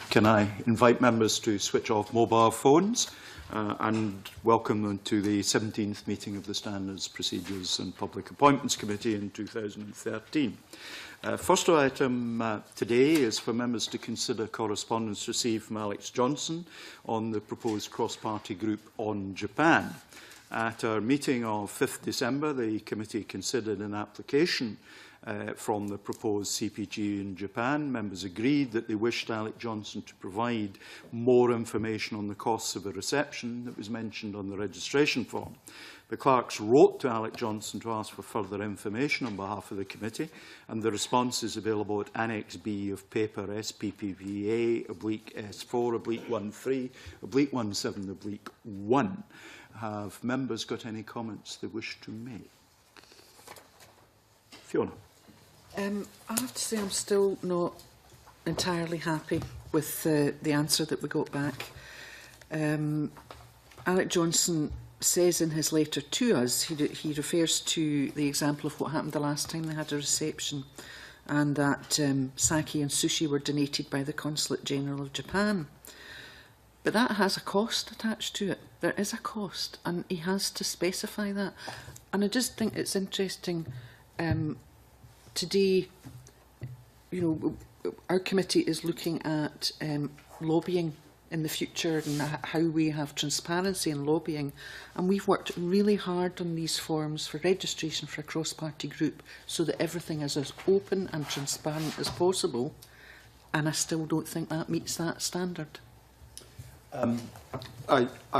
Can I invite members to switch off mobile phones and welcome them to the 17th meeting of the Standards, Procedures and Public Appointments Committee in 2013. First item today is for members to consider correspondence received from Alex Johnson on the proposed cross-party group on Japan. At our meeting of 5th December, the committee considered an application from the proposed CPG in Japan. Members agreed that they wished Alex Johnson to provide more information on the costs of a reception that was mentioned on the registration form. The clerks wrote to Alex Johnson to ask for further information on behalf of the committee, and the response is available at Annex B of paper SPPA-S4/13/17/1. Have members got any comments they wish to make? Fiona. I have to say I'm still not entirely happy with the answer that we got back. Alex Johnson says in his letter to us, he refers to the example of what happened the last time they had a reception, and that sake and sushi were donated by the Consulate General of Japan. But that has a cost attached to it. There is a cost, and he has to specify that. And I just think it's interesting. Today, our committee is looking at lobbying in the future and how we have transparency in lobbying. And we've worked really hard on these forms for registration for a cross-party group so that everything is as open and transparent as possible. And I still don't think that meets that standard. I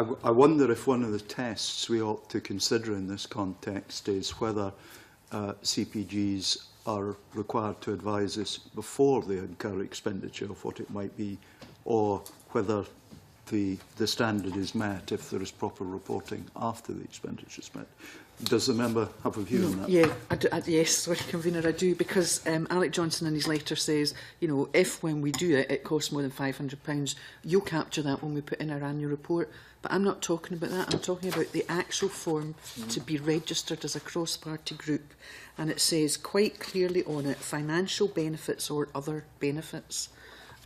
wonder if one of the tests we ought to consider in this context is whether CPGs are required to advise us before they incur expenditure of what it might be, or whether the standard is met if there is proper reporting after the expenditure is met. Does the member have a view on that? Yeah, yes, sorry, Convener, I do, because Alex Johnson in his letter says, if when we do it, it costs more than £500, you'll capture that when we put in our annual report. But I'm not talking about that. I'm talking about the actual form to be registered as a cross-party group. And it says quite clearly on it, financial benefits or other benefits.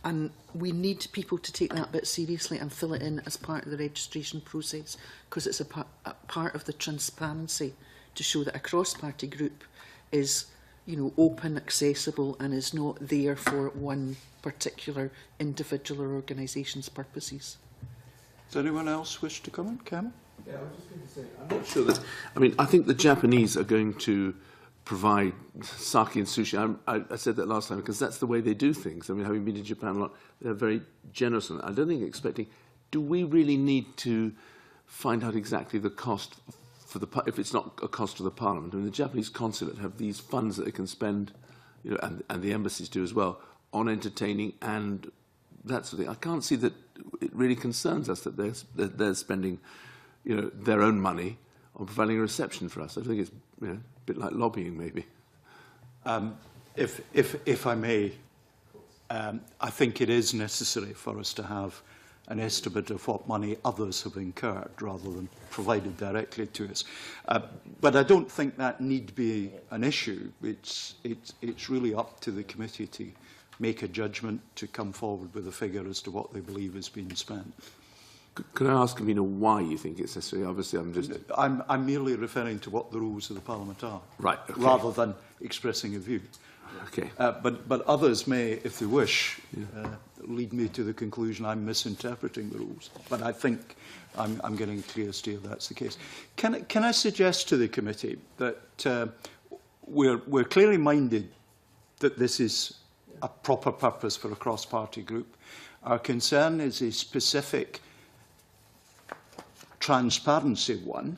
And we need people to take that bit seriously and fill it in as part of the registration process, because it's a part of the transparency to show that a cross-party group is, open, accessible, and is not there for one particular individual or organisation's purposes. Does anyone else wish to comment? Cam? Yeah, I was just going to say, I'm not sure that. I think the Japanese are going to provide sake and sushi. I said that last time because that's the way they do things. Having been to Japan a lot, they're very generous. And I don't think expecting. Do we really need to find out exactly the cost for if it's not a cost to the Parliament? The Japanese consulate have these funds that they can spend, and the embassies do as well, on entertaining and that sort of thing. I can't see that it really concerns us that they're spending, their own money on providing a reception for us. I think it's a bit like lobbying, maybe. If I may, I think it is necessary for us to have an estimate of what money others have incurred rather than provided directly to us. But I don't think that need be an issue. It's really up to the committee to make a judgment, to come forward with a figure as to what they believe is being spent. Can I ask, why you think it's necessary? Obviously, I'm merely referring to what the rules of the Parliament are, right? Okay. Rather than expressing a view. Okay. But others may, if they wish, lead me to the conclusion I'm misinterpreting the rules. But I think I'm getting a clear steer that's the case. Can I suggest to the committee that we're clearly minded that this is a proper purpose for a cross-party group. Our concern is a specific transparency one,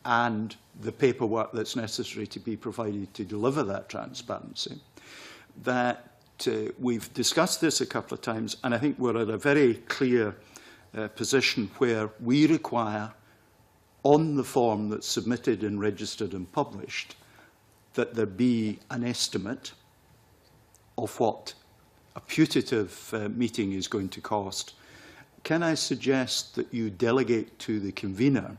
and the paperwork that's necessary to be provided to deliver that transparency. That we've discussed this a couple of times, and I think we're at a very clear position where we require, on the form that's submitted and registered and published, that there be an estimate of what a putative meeting is going to cost. Can I suggest that you delegate to the convener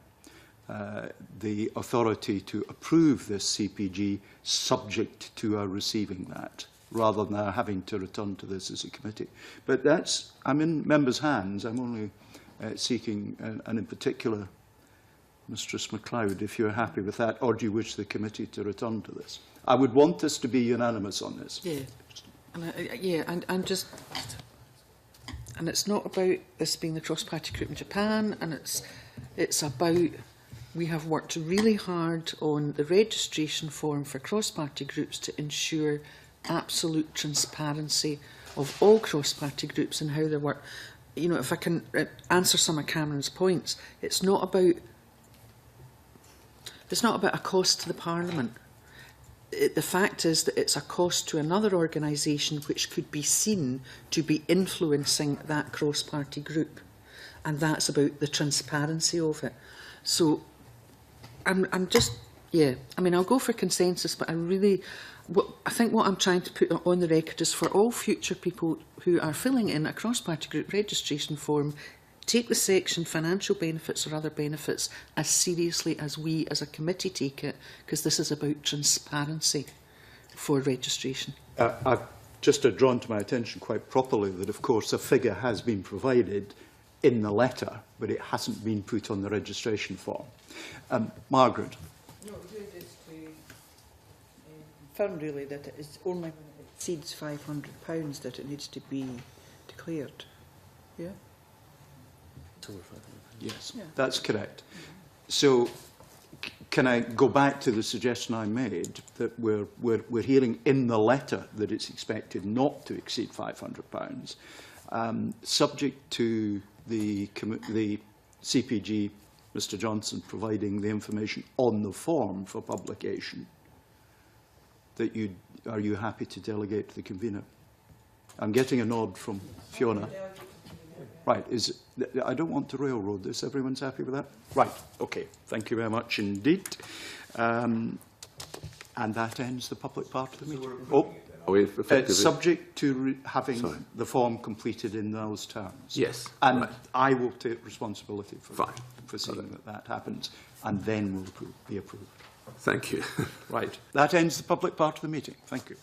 the authority to approve this CPG subject to our receiving that, rather than having to return to this as a committee. But I'm in members' hands. I'm only seeking, and in particular, Mistress MacLeod, if you're happy with that, or do you wish the committee to return to this? I would want us to be unanimous on this. Yeah, and just, and it's not about this being the cross-party group in Japan, and it's about, we have worked really hard on the registration form for cross-party groups to ensure absolute transparency of all cross-party groups and how they work. You know, if I can answer some of Cameron's points, it's not about a cost to the Parliament. The fact is that it's a cost to another organisation which could be seen to be influencing that cross-party group, and that's about the transparency of it. So I'm just, yeah, I mean, I'll go for consensus, but I think what I'm trying to put on the record is for all future people who are filling in a cross-party group registration form, take the section financial benefits or other benefits as seriously as we as a committee take it, because this is about transparency for registration. I've just drawn to my attention quite properly that, of course, a figure has been provided in the letter, but it hasn't been put on the registration form. Margaret. No, good is to confirm really that it is only when it exceeds £500 that it needs to be declared. Yeah? Yes, Yeah. that's correct. So can I go back to the suggestion I made that we're hearing in the letter that it's expected not to exceed £500, subject to the CPG, Mr Johnson, providing the information on the form for publication, that are you happy to delegate to the convener? I'm getting a nod from Fiona. Right, I don't want to railroad this. Everyone's happy with that? Right, okay. Thank you very much indeed. And that ends the public part of the meeting. Subject to having the form completed in those terms. Yes. And right. I will take responsibility for seeing that happens, and then will be approved. Thank you. Right. That ends the public part of the meeting. Thank you.